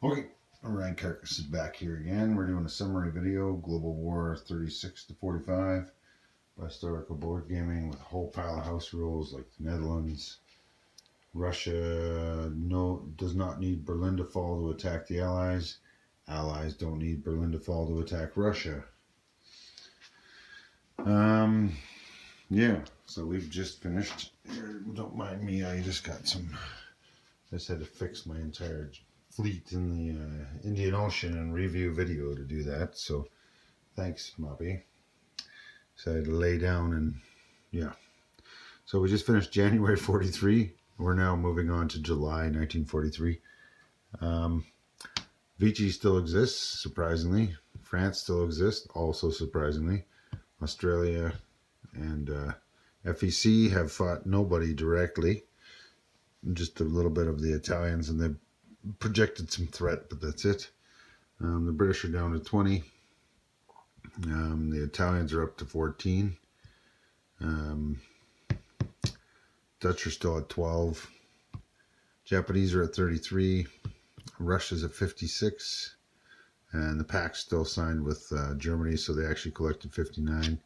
Okay, Ryan Carcass is back here again. We're doing a summary video, Global War 36 to 45, by Historical Board Gaming, with a whole pile of house rules like the Netherlands. Russia does not need Berlin to fall to attack the Allies. Allies don't need Berlin to fall to attack Russia. Yeah, so we've just finished. Don't mind me, I just had to fix my entire fleet in the Indian Ocean and review video to do that. So thanks, Moppy. So I had to lay down and yeah. So we just finished January 43. We're now moving on to July 1943. Vichy still exists, surprisingly. France still exists, also surprisingly. Australia and FEC have fought nobody directly. Just a little bit of the Italians, and they've projected some threat, but that's it. The British are down to 20. The Italians are up to 14. Dutch are still at 12. Japanese are at 33. Russia's at 56. And the Pact's still signed with Germany, so they actually collected 59.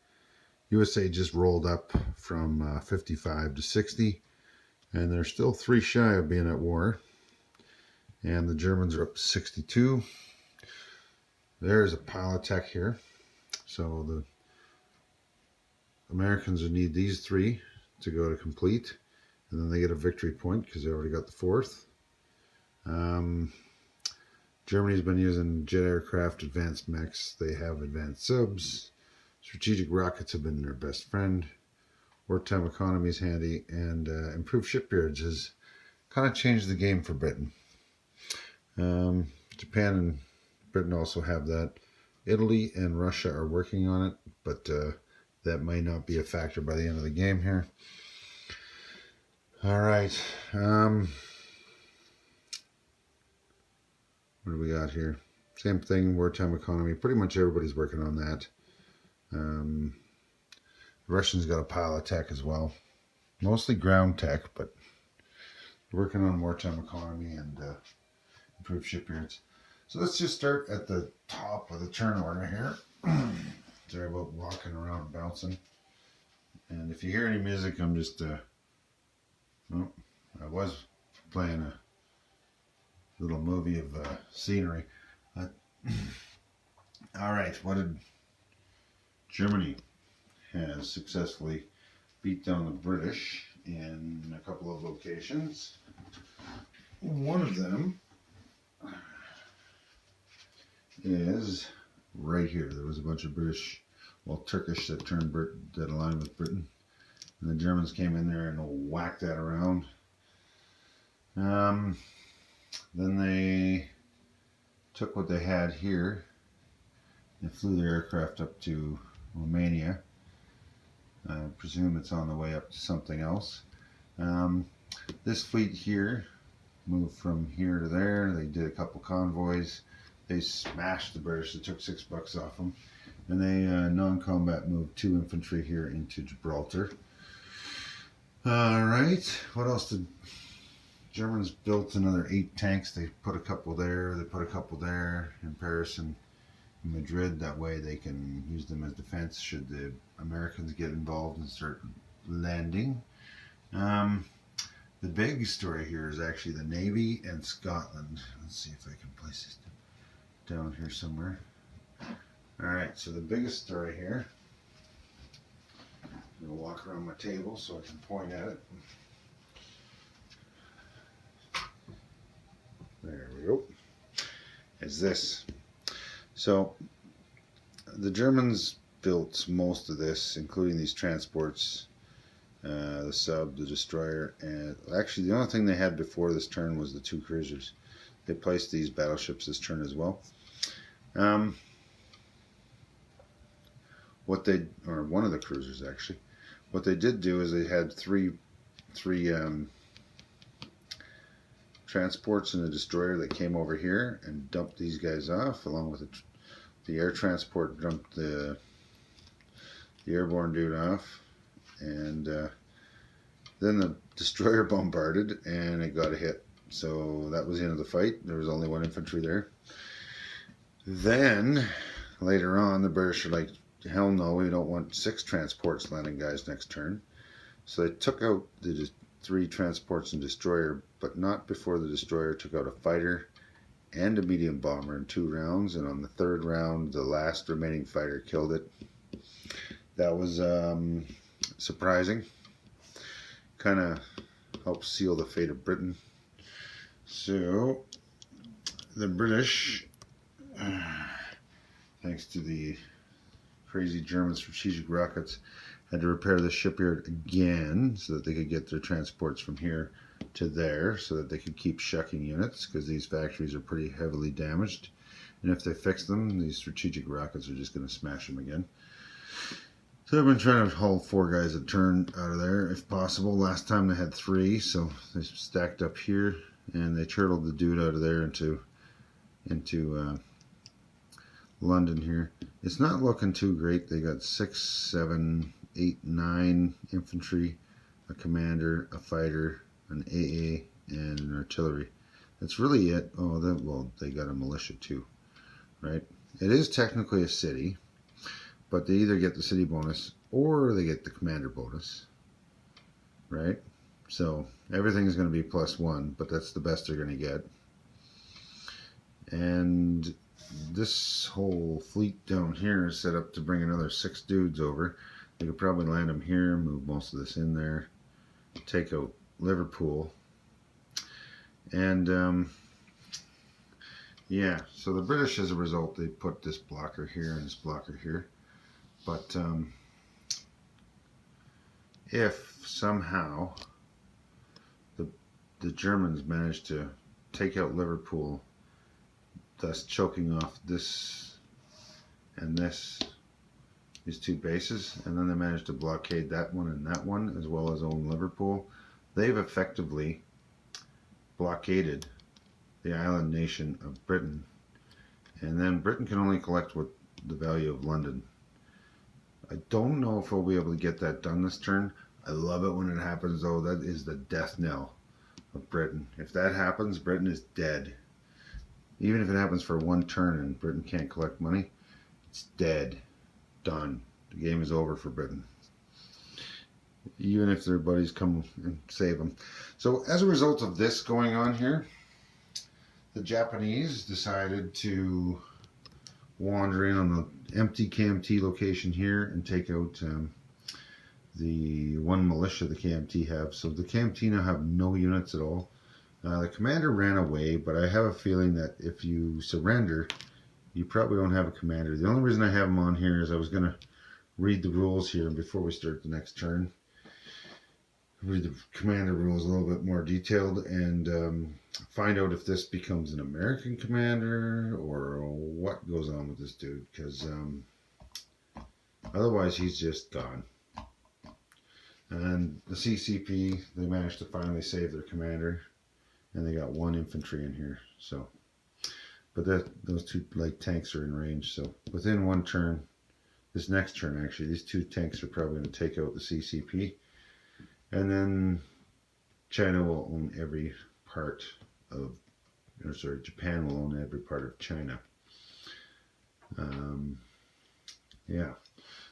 USA just rolled up from 55 to 60. And they're still 3 shy of being at war. And the Germans are up to 62. There's a pile of tech here. So the Americans would need these 3 to go to complete. And then they get a victory point because they already got the 4th. Germany's been using jet aircraft, advanced mechs. They have advanced subs. Strategic rockets have been their best friend. Wartime economy is handy. And improved shipyards has kind of changed the game for Britain. Japan and Britain also have that. Italy and Russia are working on it, but that may not be a factor by the end of the game here. All right. What do we got here? Same thing, wartime economy. Pretty much everybody's working on that. The Russians got a pile of tech as well. Mostly ground tech, but working on wartime economy and improved shipyards. So let's just start at the top of the turn order here. Sorry about walking around and bouncing. And if you hear any music, I'm just, well, I was playing a little movie of scenery. All right, what did Germany has successfully beat down the British in a couple of locations. One of them is right here. There was a bunch of British, well, Turkish that aligned with Britain, and the Germans came in there and whacked that around. Then they took what they had here and flew their aircraft up to Romania. I presume it's on the way up to something else. This fleet here moved from here to there. They did a couple convoys. They smashed the British. They took $6 off them. And they non-combat moved 2 infantry here into Gibraltar. All right. What else did Germans built? Another 8 tanks. They put a couple there. They put a couple there in Paris and Madrid. That way they can use them as defense should the Americans get involved and start landing. The big story here is actually the Navy and Scotland. Let's see if I can place this down here somewhere. Alright, so the biggest story here, I'm going to walk around my table so I can point at it. There we go. Is this. So the Germans built most of this, including these transports, the sub, the destroyer, and actually the only thing they had before this turn was the 2 cruisers. They placed these battleships this turn as well. One of the cruisers actually. What they did do is they had three transports and a destroyer that came over here and dumped these guys off, along with the air transport dumped the airborne dude off, and then the destroyer bombarded and it got a hit So that was the end of the fight. There was only one infantry there. Then, later on, the British are like, hell no, we don't want 6 transports landing guys next turn. So they took out the 3 transports and destroyer, but not before the destroyer took out a fighter and a medium bomber in 2 rounds. And on the 3rd round, the last remaining fighter killed it. That was surprising. Kind of helped seal the fate of Britain. So the British, thanks to the crazy German strategic rockets, had to repair the shipyard again so that they could get their transports from here to there so that they could keep shucking units, because these factories are pretty heavily damaged. And if they fix them, these strategic rockets are just going to smash them again. So I've been trying to haul 4 guys a turn out of there if possible. Last time they had 3, so they stacked up here and they turtled the dude out of there into London here. It's not looking too great. They got 6, 7, 8, 9 infantry, a commander, a fighter, an AA, and an artillery. That's really it. Oh, well, they got a militia too, right? It is technically a city, but they either get the city bonus or they get the commander bonus, right? So everything is going to be +1, but that's the best they're going to get. And this whole fleet down here is set up to bring another 6 dudes over. They could probably land them here, move most of this in there, take out Liverpool. And yeah, so the British, as a result, they put this blocker here and this blocker here. But if somehow the Germans managed to take out Liverpool, thus choking off this and these 2 bases, and then they managed to blockade that one and that one, as well as own Liverpool, they've effectively blockaded the island nation of Britain. And then Britain can only collect what the value of London. I don't know if we'll be able to get that done this turn. I love it when it happens, though. That is the death knell of Britain. If that happens, Britain is dead. Even if it happens for 1 turn and Britain can't collect money, it's dead. Done. The game is over for Britain. Even if their buddies come and save them. So as a result of this going on here, the Japanese decided to wander in on the empty KMT location here and take out the 1 militia the KMT have. So the KMT now have no units at all. The commander ran away, but I have a feeling that if you surrender, you probably don't have a commander. The only reason I have him on here is I was going to read the rules here before we start the next turn. Read the commander rules a little bit more detailed and find out if this becomes an American commander or what goes on with this dude, because otherwise he's just gone. And the CCP, they managed to finally save their commander, and they got 1 infantry in here. So, but those 2 light tanks are in range. So within 1 turn, this next turn actually, these 2 tanks are probably going to take out the CCP. And then China will own every part of, or sorry, Japan will own every part of China. Yeah.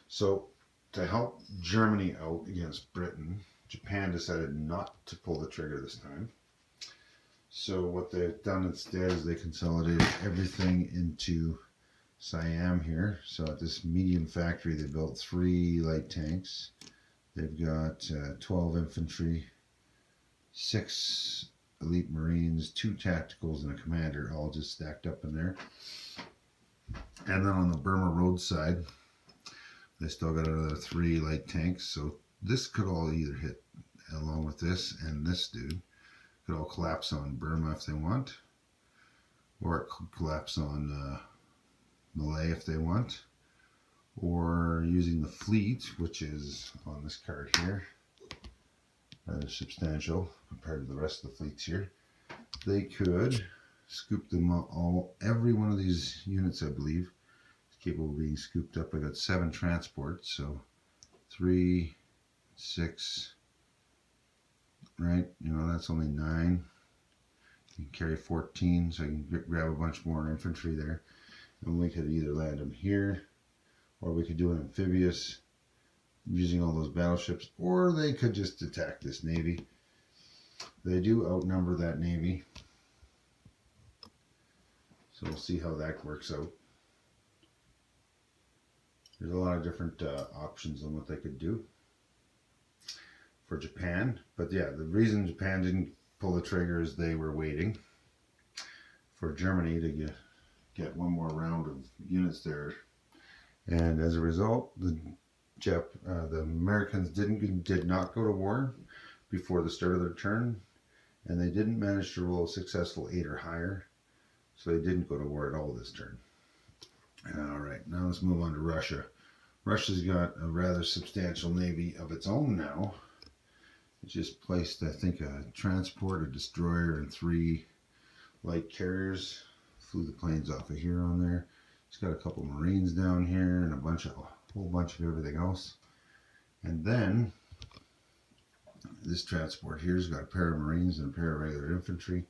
So to help Germany out against Britain, Japan decided not to pull the trigger this time. So what they've done instead is they consolidated everything into Siam here. So at this medium factory, they built 3 light tanks. They've got 12 infantry, 6 elite marines, 2 tacticals, and a commander, all just stacked up in there. And then on the Burma Road side, they still got another 3 light tanks. So this could all either hit, along with this and this dude, could all collapse on Burma if they want, or it could collapse on Malay if they want. Or using the fleet, which is on this card here, rather substantial compared to the rest of the fleets here, they could scoop them all. Every one of these units, I believe, is capable of being scooped up. I got 7 transports, so 3, 6, right? You know, that's only 9. You can carry 14, so you can grab a bunch more infantry there. And we could either land them here, or we could do an amphibious using all those battleships, or they could just attack this navy. They do outnumber that navy, so we'll see how that works out. There's a lot of different options on what they could do for Japan. But yeah, the reason Japan didn't pull the trigger is they were waiting for Germany to get one more round of units there. And as a result, the Americans did not go to war before the start of their turn, and they didn't manage to roll a successful 8 or higher, so they didn't go to war at all this turn. All right, now let's move on to Russia. Russia's got a rather substantial navy of its own now. It just placed, I think, a transport, a destroyer, and 3 light carriers. Flew the planes off of here on there. It's got a couple Marines down here and a whole bunch of everything else. And then this transport here's got a pair of Marines and a pair of regular infantry.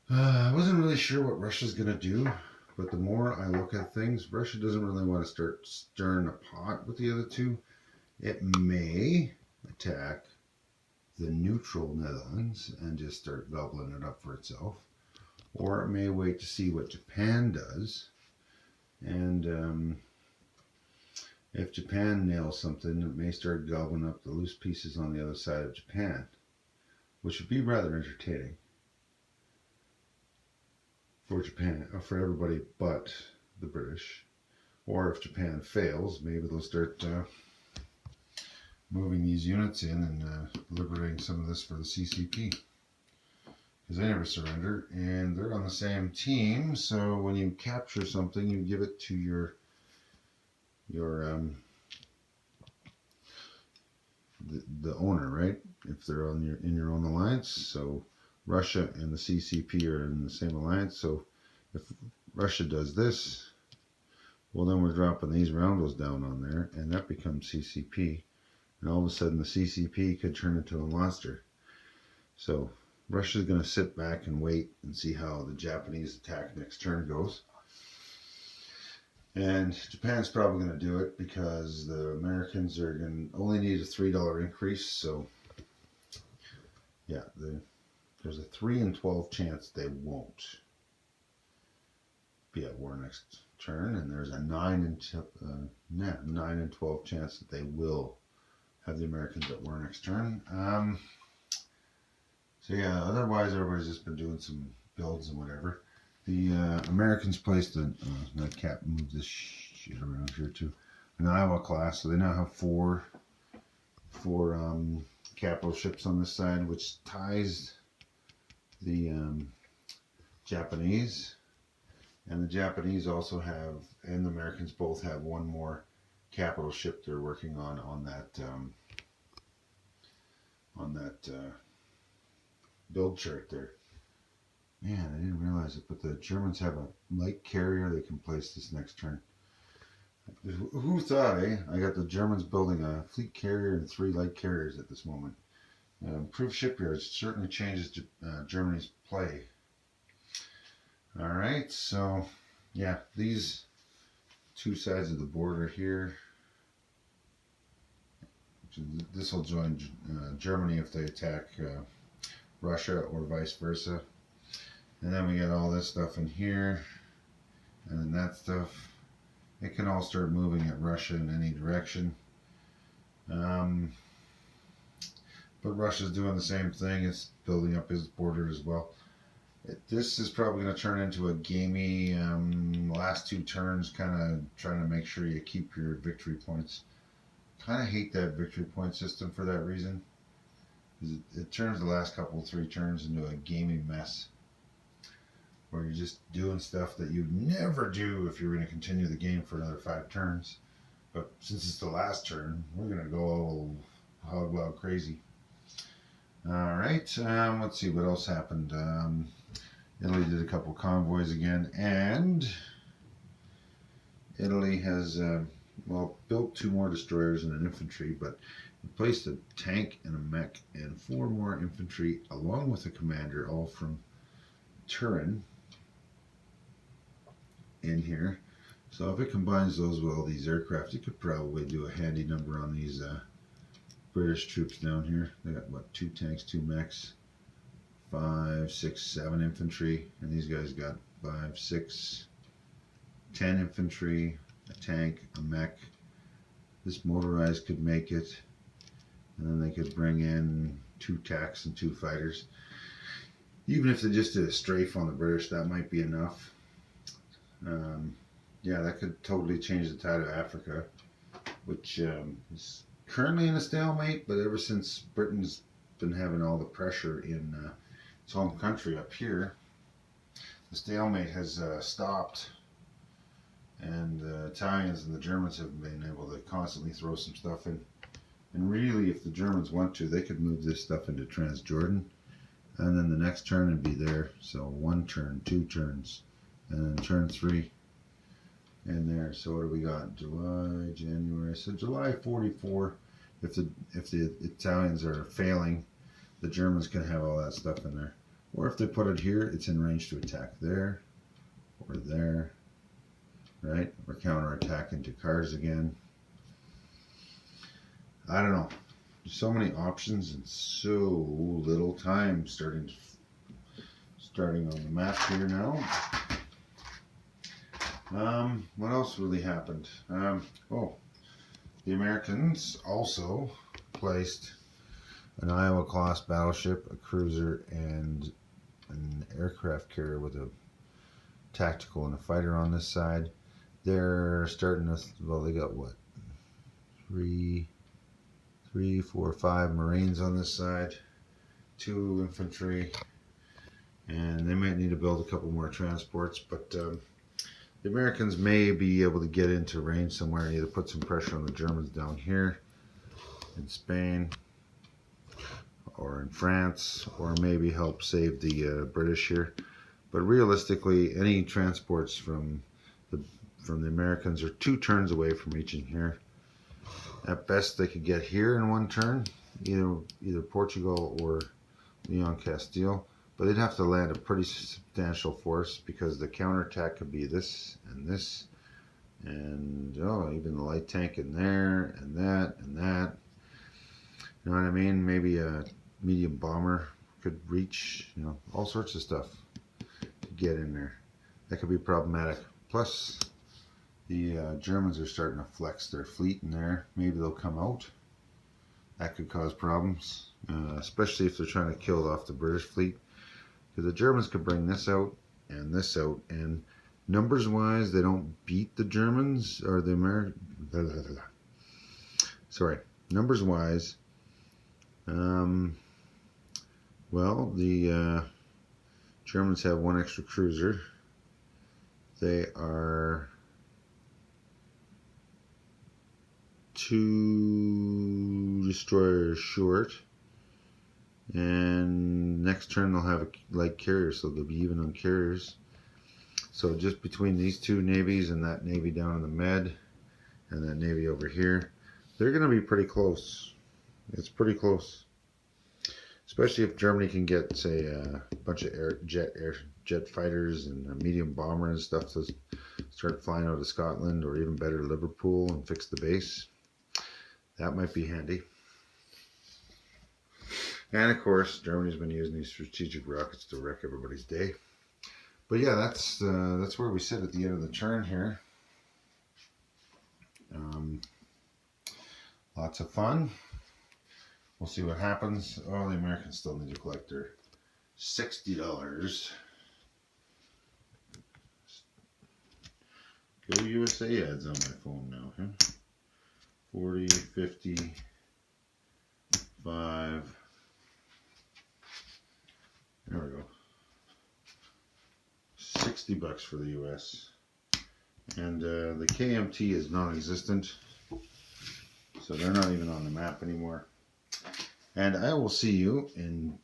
I wasn't really sure what Russia's going to do, but the more I look at things, Russia doesn't really want to start stirring a pot with the other two. It may attack the neutral Netherlands and just start gobbling it up for itself. Or it may wait to see what Japan does. And if Japan nails something, it may start gobbling up the loose pieces on the other side of Japan, which would be rather entertaining for Japan, or for everybody but the British. Or if Japan fails, maybe they'll start moving these units in and liberating some of this for the CCP. Because they never surrender, and they're on the same team, so when you capture something, you give it to your the owner, right? If they're in your own alliance. So Russia and the CCP are in the same alliance. So if Russia does this, well, then we're dropping these roundels down on there, and that becomes CCP. And all of a sudden, the CCP could turn into a monster. So Russia's going to sit back and wait and see how the Japanese attack next turn goes. And Japan's probably going to do it because the Americans are going to only need a $3 increase. So, yeah, there's a 3 in 12 chance they won't be at war next turn. And there's a 9 in 12 chance that they will have the Americans at war next turn. So yeah, otherwise everybody's just been doing some builds and whatever. The Americans placed that cap moved this shit around here too, an Iowa class. So they now have four capital ships on this side, which ties the Japanese, and the Japanese also have, and the Americans both have one more capital ship they're working on that build chart there. Man, I didn't realize it, but the Germans have a light carrier they can place this next turn. Who thought, eh? I got the Germans building a fleet carrier and 3 light carriers at this moment. Improved shipyards certainly changes Germany's play. Alright, so yeah, these 2 sides of the border here. This will join Germany if they attack Russia or vice versa. And then we got all this stuff in here, and then that stuff. It can all start moving at Russia in any direction. But Russia's doing the same thing. It's building up his border as well. This is probably going to turn into a gamey last 2 turns, kind of trying to make sure you keep your victory points. Kind of hate that victory point system for that reason. It turns the last 3 turns into a gamey mess, where you're just doing stuff that you'd never do if you were going to continue the game for another 5 turns. But since it's the last turn, we're going to go all hog wild crazy. Alright, let's see what else happened. Italy did a couple convoys again, and Italy has built 2 more destroyers and an infantry, but placed a tank and a mech and 4 more infantry along with a commander, all from Turin in here. So if it combines those with all these aircraft, you could probably do a handy number on these British troops down here. They got what, 2 tanks, 2 mechs, 5, 6, 7 infantry, and these guys got 5, 6, 10 infantry, a tank, a mech. This motorized could make it, and then they could bring in 2 TACs and 2 fighters. Even if they just did a strafe on the British, that might be enough. Yeah, that could totally change the tide of Africa, which is currently in a stalemate, but ever since Britain's been having all the pressure in its home country up here, the stalemate has stopped, and the Italians and the Germans have been able to constantly throw some stuff in. And really, if the Germans want to, they could move this stuff into Transjordan, and then the next turn would be there. So 1 turn, 2 turns, and then turn 3 in there. So what do we got? July, January. So July 44. If the Italians are failing, the Germans can have all that stuff in there. Or if they put it here, it's in range to attack there or there, right? Or counterattack into cars again. I don't know. There's so many options and so little time starting on the map here now. What else really happened? The Americans also placed an Iowa-class battleship, a cruiser, and an aircraft carrier with a tactical and a fighter on this side. They're starting to, well, they got what? 3, 4, 5 Marines on this side, 2 infantry, and they might need to build a couple more transports, but the Americans may be able to get into range somewhere and either put some pressure on the Germans down here in Spain or in France, or maybe help save the British here. But realistically, any transports from the Americans are 2 turns away from reaching here. At best, they could get here in 1 turn, either Portugal or Leon Castile. But they'd have to land a pretty substantial force because the counterattack could be this, and even the light tank in there, and that, and that. You know what I mean? Maybe a medium bomber could reach, all sorts of stuff to get in there. That could be problematic. Plus, the Germans are starting to flex their fleet in there. Maybe they'll come out. That could cause problems, especially if they're trying to kill off the British fleet. Because the Germans could bring this out, and numbers-wise, they don't beat the Germans or the Americans. Sorry, numbers-wise, well, the Germans have 1 extra cruiser. They are 2 destroyers short. And next turn they'll have a light carrier, so they'll be even on carriers. So just between these 2 navies and that navy down in the Med and that navy over here, they're going to be pretty close. It's pretty close. Especially if Germany can get, say, a bunch of jet fighters and a medium bomber and stuff to start flying out of Scotland, or even better, Liverpool, and fix the base. That might be handy. And of course, Germany's been using these strategic rockets to wreck everybody's day. But yeah, that's where we sit at the end of the turn here. Lots of fun. We'll see what happens. Oh, the Americans still need to collect their $60. Go USA ads on my phone now, huh? 40, 50, 5. There we go. $60 for the US. And the KMT is non-existent, so they're not even on the map anymore. And I will see you in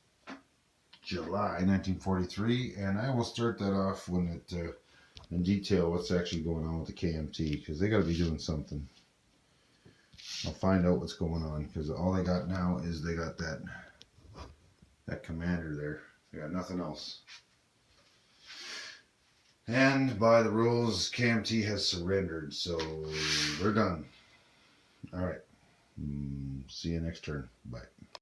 July 1943, and I will start that off when it in detail what's actually going on with the KMT, because they got to be doing something. I'll find out what's going on, because all they got now is they got that commander there. They got nothing else. And by the rules, KMT has surrendered, so they're done. All right. See you next turn. Bye.